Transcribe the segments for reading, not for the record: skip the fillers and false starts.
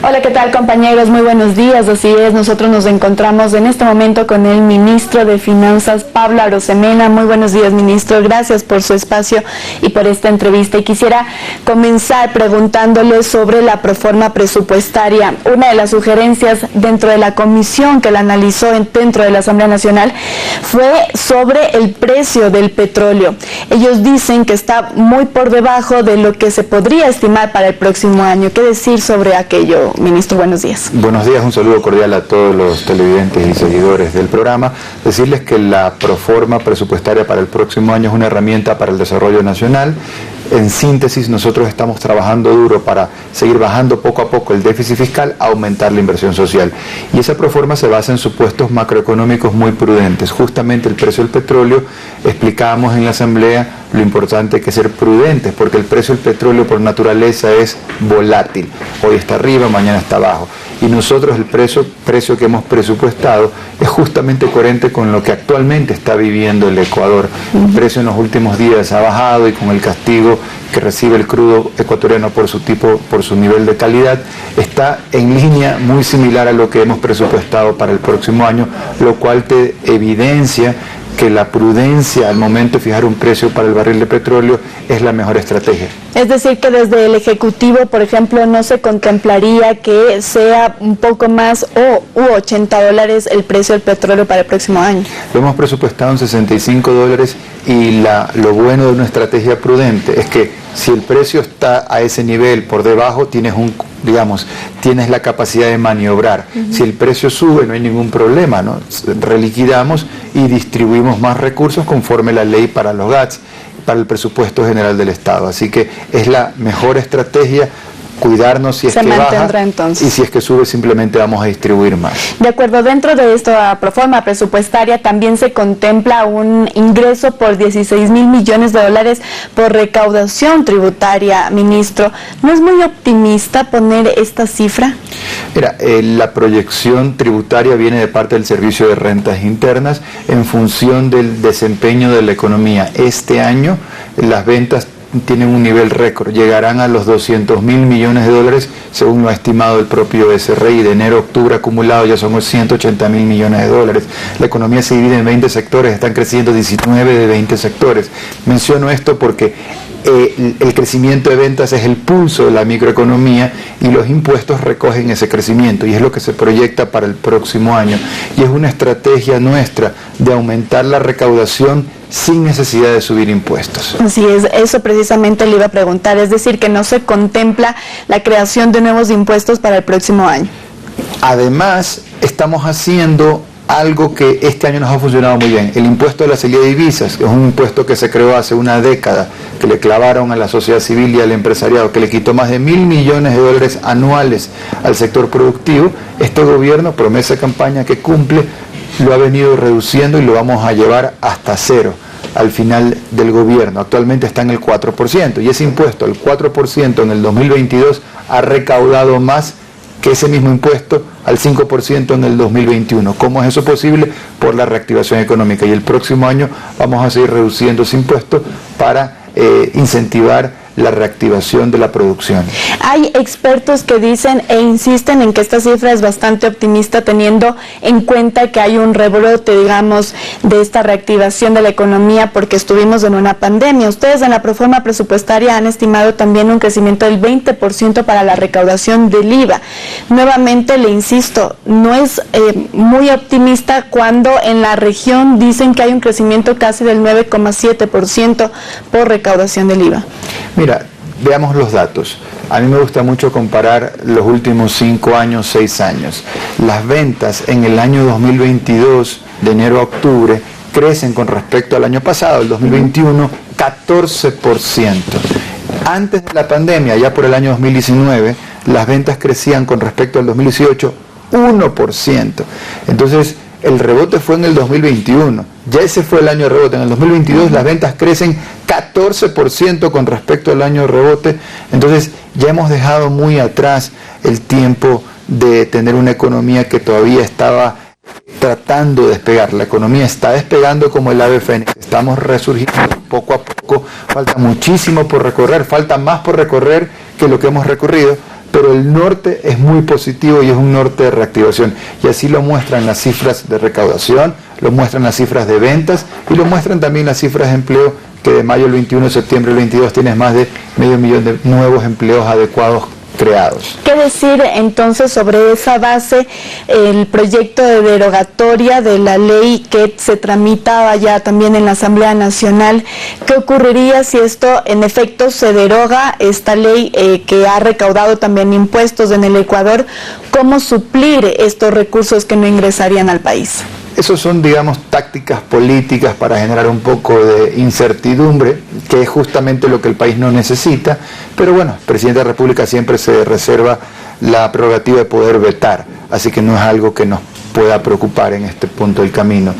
Hola, ¿qué tal, compañeros? Muy buenos días. Así es, nosotros nos encontramos en este momento con el ministro de Finanzas, Pablo Arosemena. Muy buenos días, ministro. Gracias por su espacio y por esta entrevista. Y quisiera comenzar preguntándole sobre la proforma presupuestaria. Una de las sugerencias dentro de la comisión que la analizó dentro de la Asamblea Nacional fue sobre el precio del petróleo. Ellos dicen que está muy por debajo de lo que se podría estimar para el próximo año. ¿Qué decir sobre aquello, ministro? Buenos días. Buenos días, un saludo cordial a todos los televidentes y seguidores del programa. Decirles que la proforma presupuestaria para el próximo año es una herramienta para el desarrollo nacional. En síntesis, nosotros estamos trabajando duro para seguir bajando poco a poco el déficit fiscal, aumentar la inversión social. Y esa proforma se basa en supuestos macroeconómicos muy prudentes. Justamente el precio del petróleo, explicábamos en la Asamblea lo importante que es ser prudentes, porque el precio del petróleo por naturaleza es volátil. Hoy está arriba, mañana está abajo. Y nosotros el precio que hemos presupuestado es justamente coherente con lo que actualmente está viviendo el Ecuador. El precio en los últimos días ha bajado y con el castigo que recibe el crudo ecuatoriano por su nivel de calidad, está en línea muy similar a lo que hemos presupuestado para el próximo año, lo cual te evidencia que la prudencia al momento de fijar un precio para el barril de petróleo es la mejor estrategia. Es decir, que desde el Ejecutivo, por ejemplo, no se contemplaría que sea un poco más u $80 el precio del petróleo para el próximo año. Lo hemos presupuestado en $65 y lo bueno de una estrategia prudente es que si el precio está a ese nivel por debajo, tienes la capacidad de maniobrar. Si el precio sube, no hay ningún problema, ¿no? Reliquidamos y distribuimos más recursos conforme la ley para los GATS, para el presupuesto general del Estado. Así que es la mejor estrategia, cuidarnos si es que baja, entonces. Y si es que sube simplemente vamos a distribuir más. De acuerdo, dentro de esta proforma presupuestaria también se contempla un ingreso por $16.000 millones por recaudación tributaria, ministro. ¿No es muy optimista poner esta cifra? Mira, la proyección tributaria viene de parte del Servicio de Rentas Internas en función del desempeño de la economía. Este año las ventas tienen un nivel récord, llegarán a los $200.000 millones según lo ha estimado el propio SRI. De enero a octubre acumulado ya son $180.000 millones. La economía se divide en 20 sectores, están creciendo 19 de 20 sectores. Menciono esto porque el crecimiento de ventas es el pulso de la microeconomía y los impuestos recogen ese crecimiento y es lo que se proyecta para el próximo año. Y es una estrategia nuestra de aumentar la recaudación sin necesidad de subir impuestos. Así es, eso precisamente le iba a preguntar, es decir, que no se contempla la creación de nuevos impuestos para el próximo año. Además, estamos haciendo algo que este año nos ha funcionado muy bien, el impuesto de la salida de divisas, que es un impuesto que se creó hace una década, que le clavaron a la sociedad civil y al empresariado, que le quitó más de $1.000 millones anuales al sector productivo. Este gobierno, promesa de campaña que cumple, lo ha venido reduciendo y lo vamos a llevar hasta cero al final del gobierno. Actualmente está en el 4% y ese impuesto, el 4% en el 2022, ha recaudado más que ese mismo impuesto al 5% en el 2021. ¿Cómo es eso posible? Por la reactivación económica, y el próximo año vamos a seguir reduciendo ese impuesto para incentivar la reactivación de la producción. Hay expertos que dicen e insisten en que esta cifra es bastante optimista, teniendo en cuenta que hay un rebrote, digamos, de esta reactivación de la economía porque estuvimos en una pandemia. Ustedes en la proforma presupuestaria han estimado también un crecimiento del 20% para la recaudación del IVA. Nuevamente le insisto, no es muy optimista cuando en la región dicen que hay un crecimiento casi del 9,7% por recaudación del IVA. Mira, veamos los datos. A mí me gusta mucho comparar los últimos 5 años, 6 años. Las ventas en el año 2022, de enero a octubre, crecen con respecto al año pasado, el 2021, 14%. Antes de la pandemia, ya por el año 2019, las ventas crecían con respecto al 2018, 1%. Entonces, el rebote fue en el 2021, ya ese fue el año de rebote. En el 2022 las ventas crecen 14% con respecto al año de rebote. Entonces ya hemos dejado muy atrás el tiempo de tener una economía que todavía estaba tratando de despegar. La economía está despegando como el ave fénix, estamos resurgiendo poco a poco, falta muchísimo por recorrer, falta más por recorrer que lo que hemos recorrido, pero el norte es muy positivo y es un norte de reactivación, y así lo muestran las cifras de recaudación, lo muestran las cifras de ventas y lo muestran también las cifras de empleo, que de mayo al 21 de septiembre del 22 tienes más de 500.000 de nuevos empleos adecuados creados. ¿Qué decir entonces sobre esa base, el proyecto de derogatoria de la ley que se tramitaba ya también en la Asamblea Nacional? ¿Qué ocurriría si esto en efecto se deroga, esta ley que ha recaudado también impuestos en el Ecuador? ¿Cómo suplir estos recursos que no ingresarían al país? Esos son, digamos, tácticas políticas para generar un poco de incertidumbre, que es justamente lo que el país no necesita, pero bueno, el presidente de la República siempre se reserva la prerrogativa de poder vetar, así que no es algo que nos pueda preocupar en este punto del camino.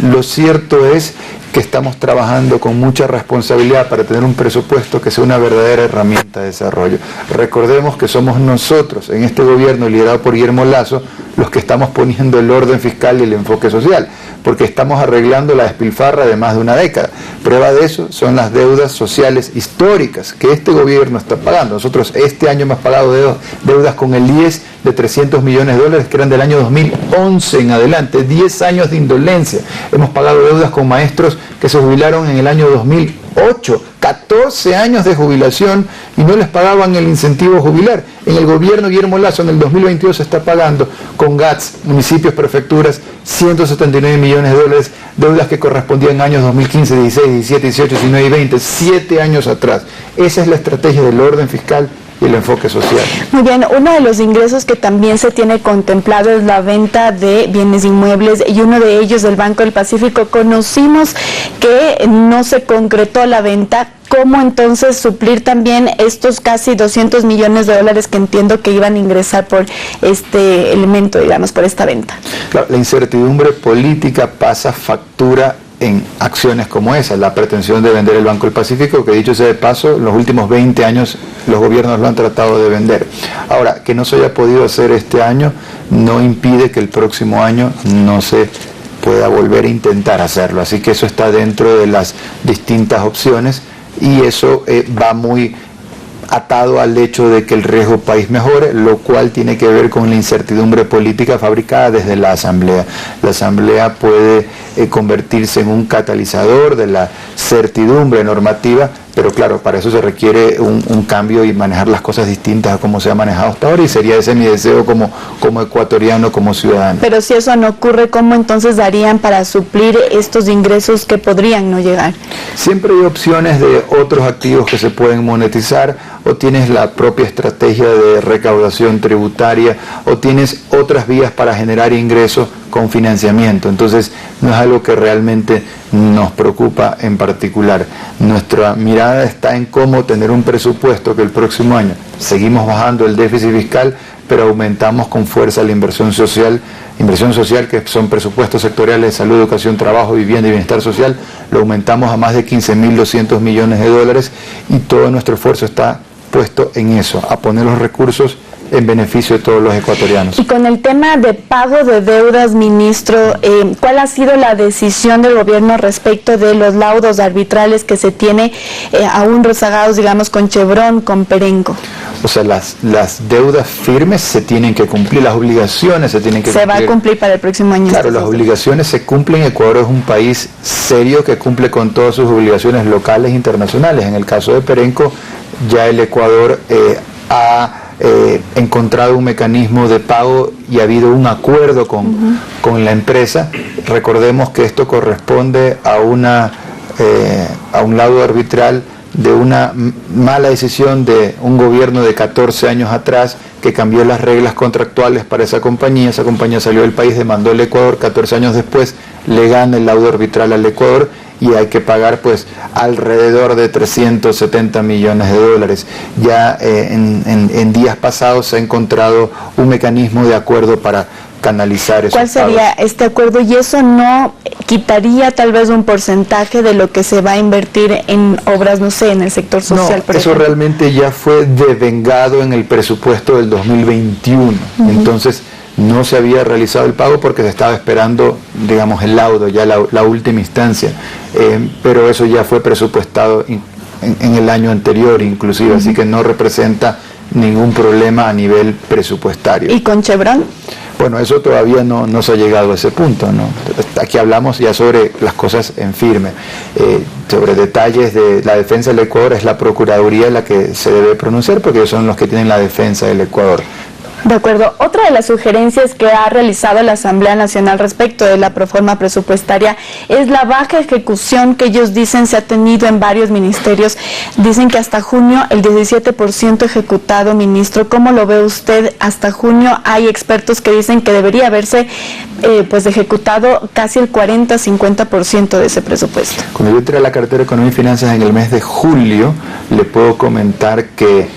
Lo cierto es que estamos trabajando con mucha responsabilidad para tener un presupuesto que sea una verdadera herramienta de desarrollo. Recordemos que somos nosotros, en este gobierno liderado por Guillermo Lasso, los que estamos poniendo el orden fiscal y el enfoque social, porque estamos arreglando la despilfarra de más de una década. Prueba de eso son las deudas sociales históricas que este gobierno está pagando. Nosotros este año hemos pagado deudas con el IES de 300 millones de dólares que eran del año 2011 en adelante, 10 años de indolencia. Hemos pagado deudas con maestros que se jubilaron en el año 2008, 14 años de jubilación y no les pagaban el incentivo jubilar. En el gobierno Guillermo Lasso en el 2022 se está pagando con GATS, municipios, prefecturas, 179 millones de dólares, deudas que correspondían a años 2015, 16, 17, 18, 19 y 20, 7 años atrás. Esa es la estrategia del orden fiscal y el enfoque social. Muy bien, uno de los ingresos que también se tiene contemplado es la venta de bienes inmuebles y uno de ellos del Banco del Pacífico. Conocimos que no se concretó la venta. ¿Cómo entonces suplir también estos casi 200 millones de dólares que entiendo que iban a ingresar por este elemento, digamos, por esta venta? Claro, la incertidumbre política pasa factura en acciones como esa, la pretensión de vender el Banco del Pacífico, que dicho sea de paso, en los últimos 20 años los gobiernos lo han tratado de vender. Ahora, que no se haya podido hacer este año no impide que el próximo año no se pueda volver a intentar hacerlo, así que eso está dentro de las distintas opciones y eso va muy atado al hecho de que el riesgo país mejore, lo cual tiene que ver con la incertidumbre política fabricada desde la Asamblea. La Asamblea puede convertirse en un catalizador de la certidumbre normativa, pero claro, para eso se requiere un cambio y manejar las cosas distintas a como se ha manejado hasta ahora, y sería ese mi deseo como ecuatoriano, como ciudadano. Pero si eso no ocurre, ¿cómo entonces darían para suplir estos ingresos que podrían no llegar? Siempre hay opciones de otros activos que se pueden monetizar, o tienes la propia estrategia de recaudación tributaria, o tienes otras vías para generar ingresos con financiamiento. Entonces no es algo que realmente nos preocupa en particular. Nuestra mirada está en cómo tener un presupuesto que el próximo año seguimos bajando el déficit fiscal, pero aumentamos con fuerza la inversión social que son presupuestos sectoriales de salud, educación, trabajo, vivienda y bienestar social, lo aumentamos a más de 15.200 millones de dólares y todo nuestro esfuerzo está puesto en eso, a poner los recursos en beneficio de todos los ecuatorianos. Y con el tema de pago de deudas, ministro, ¿cuál ha sido la decisión del gobierno respecto de los laudos arbitrales que se tiene aún rezagados, digamos, con Chevron, con Perenco? O sea, las deudas firmes se tienen que cumplir, las obligaciones se tienen que cumplir. ¿Se va a cumplir para el próximo año? Claro, las obligaciones se cumplen. Ecuador es un país serio que cumple con todas sus obligaciones locales e internacionales. En el caso de Perenco, ya el Ecuador ha encontrado un mecanismo de pago y ha habido un acuerdo con la empresa. Recordemos que esto corresponde a un laudo arbitral de una mala decisión de un gobierno de 14 años atrás que cambió las reglas contractuales para esa compañía salió del país, demandó al Ecuador, 14 años después le gana el laudo arbitral al Ecuador y hay que pagar pues alrededor de 370 millones de dólares. Ya en días pasados se ha encontrado un mecanismo de acuerdo para canalizar esos ¿Cuál sería pagos. este acuerdo? ¿Y eso no quitaría tal vez un porcentaje de lo que se va a invertir en obras, no sé, en el sector social? No, eso realmente ya fue devengado en el presupuesto del 2021. Entonces no se había realizado el pago porque se estaba esperando, digamos, el laudo, ya la última instancia. Pero eso ya fue presupuestado en el año anterior inclusive, así que no representa ningún problema a nivel presupuestario. ¿Y con Chevron? Bueno, eso todavía no se ha llegado a ese punto, ¿no? Aquí hablamos ya sobre las cosas en firme. Sobre detalles de la defensa del Ecuador es la Procuraduría la que se debe pronunciar, porque ellos son los que tienen la defensa del Ecuador. De acuerdo. Otra de las sugerencias que ha realizado la Asamblea Nacional respecto de la proforma presupuestaria es la baja ejecución que ellos dicen se ha tenido en varios ministerios. Dicen que hasta junio el 17% ejecutado, ministro. ¿Cómo lo ve usted? Hasta junio hay expertos que dicen que debería haberse ejecutado casi el 40-50% de ese presupuesto. Cuando yo entré a la cartera de Economía y Finanzas en el mes de julio, le puedo comentar que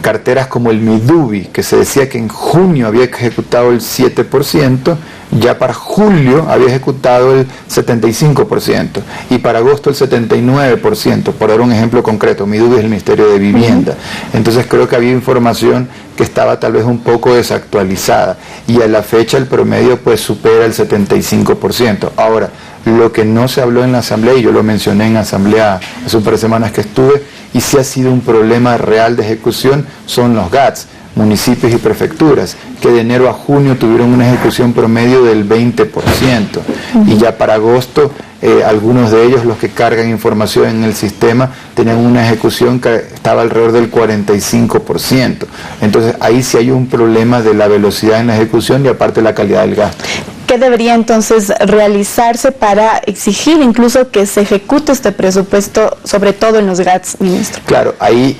carteras como el Midubi, que se decía que en junio había ejecutado el 7%, ya para julio había ejecutado el 75% y para agosto el 79%, por dar un ejemplo concreto. Midubi es el Ministerio de Vivienda. Entonces creo que había información que estaba tal vez un poco desactualizada y a la fecha el promedio pues supera el 75%. Ahora, lo que no se habló en la asamblea, y yo lo mencioné en asamblea hace un par de semanas que estuve, y sí ha sido un problema real de ejecución, son los GATS, municipios y prefecturas, que de enero a junio tuvieron una ejecución promedio del 20%, y ya para agosto algunos de ellos, los que cargan información en el sistema, tenían una ejecución que estaba alrededor del 45%. Entonces ahí sí hay un problema de la velocidad en la ejecución y aparte la calidad del gasto. ¿Qué debería entonces realizarse para exigir incluso que se ejecute este presupuesto, sobre todo en los GATS, ministro? Claro, ahí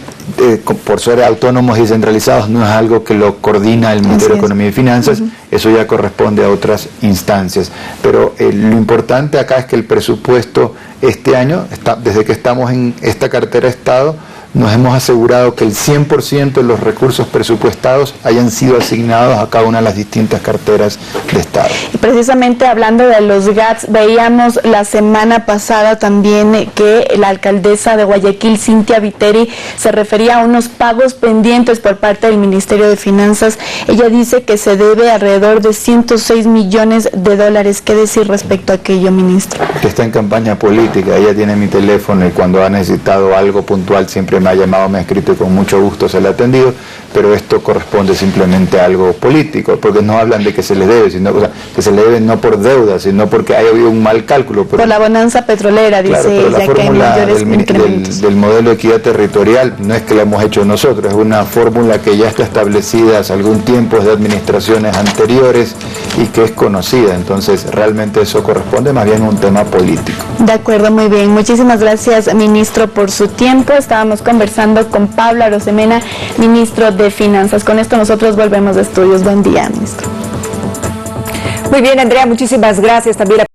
por ser autónomos y centralizados no es algo que lo coordina el Ministerio de Economía y Finanzas, eso ya corresponde a otras instancias. Pero lo importante acá es que el presupuesto este año, desde que estamos en esta cartera de Estado, nos hemos asegurado que el 100% de los recursos presupuestados hayan sido asignados a cada una de las distintas carteras de Estado. Y precisamente hablando de los GATS, veíamos la semana pasada también que la alcaldesa de Guayaquil, Cintia Viteri, se refería a unos pagos pendientes por parte del Ministerio de Finanzas. Ella dice que se debe alrededor de 106 millones de dólares. ¿Qué decir respecto a aquello, ministro? Que está en campaña política, ella tiene mi teléfono y cuando ha necesitado algo puntual siempre me ha llamado, me ha escrito y con mucho gusto se le ha atendido, pero esto corresponde simplemente a algo político, porque no hablan de que se les debe, sino que se le debe no por deuda, sino porque haya habido un mal cálculo. Por la bonanza petrolera, dice claro, ella, que hay mayores incrementos. Del modelo de equidad territorial no es que lo hemos hecho nosotros, es una fórmula que ya está establecida hace algún tiempo de administraciones anteriores y que es conocida, entonces realmente eso corresponde más bien a un tema político. De acuerdo, muy bien. Muchísimas gracias, ministro, por su tiempo. Estábamos conversando con Pablo Arosemena, ministro de Finanzas. Con esto nosotros volvemos de estudios. Buen día, ministro. Muy bien, Andrea, muchísimas gracias también.